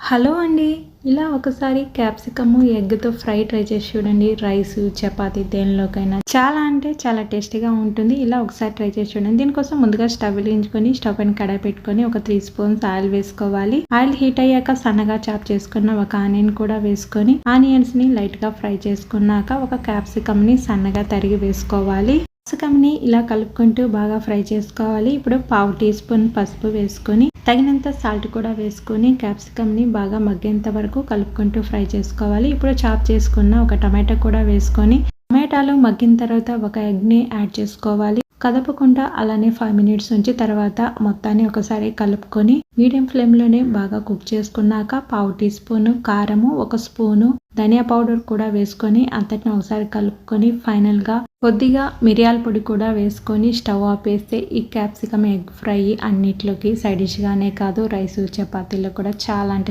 Hello అండి. ఇలా ఒకసారి క్యాప్సికము, ఎగ్‌తో ఫ్రై ట్రై చేసి చూడండి. రైసు, చపాతీ దేనిలోకైనా చాలా అంటే చాలా టేస్టీగా ఉంటుంది. ఇలా ఒకసారి ట్రై చేసి చూడండి. దీనికోసం ముందుగా స్టవ్ వెలిగించుకొని స్టవ్ పైన కడాయి పెట్టుకొని ఒక 3 స్పూన్స్ ఆయిల్ వేసుకోవాలి. ఆయిల్ హీట్ అయ్యాక సన్నగా చాప్ చేసుకున్న ఒక ఆనియన్ కూడా వేసుకొని ఆనియన్స్‌ని లైట్‌గా ఫ్రై చేసుకున్నాక ఒక క్యాప్సికమ్‌ని సన్నగా తరిగి వేసుకోవాలి. క్యాప్సికమ్‌ని ఇలా కలుపుకుంటూ బాగా ఫ్రై చేసుకోవాలి. ఇప్పుడు పావు టీ స్పూన్ పసుపు వేసుకొని తగినంత సాల్ట్ కూడా వేసుకొని క్యాప్సికమ్‌ని బాగా మగ్గేంత వరకు కలుపుకుంటూ ఫ్రై చేసుకోవాలి. ఇప్పుడు చాప్ చేసుకున్న ఒక టమాటా కూడా వేసుకొని టమాటాలు మగ్గిన తర్వాత ఒక ఎగ్‌ని యాడ్ చేసుకోవాలి. కదపకుండా అలానే 5 మినిట్స్ ఉంచి తర్వాత మొత్తాన్ని ఒకసారి కలుపుకొని మీడియం ఫ్లేమ్‌లోనే బాగా కుక్ చేసుకున్నాక పావు టీ స్పూను కారము, ఒక స్పూను ధనియా పౌడర్ కూడా వేసుకొని అంతటిని ఒకసారి కలుపుకొని ఫైనల్‌గా కొద్దిగా మిరియాల పొడి కూడా వేసుకొని స్టవ్ ఆపేస్తే ఈ క్యాప్సికమ్ ఎగ్ ఫ్రై అన్నిట్లోకి సైడ్ డిష్‌గానే కాదు రైసు, చపాతీలో కూడా చాలా అంటే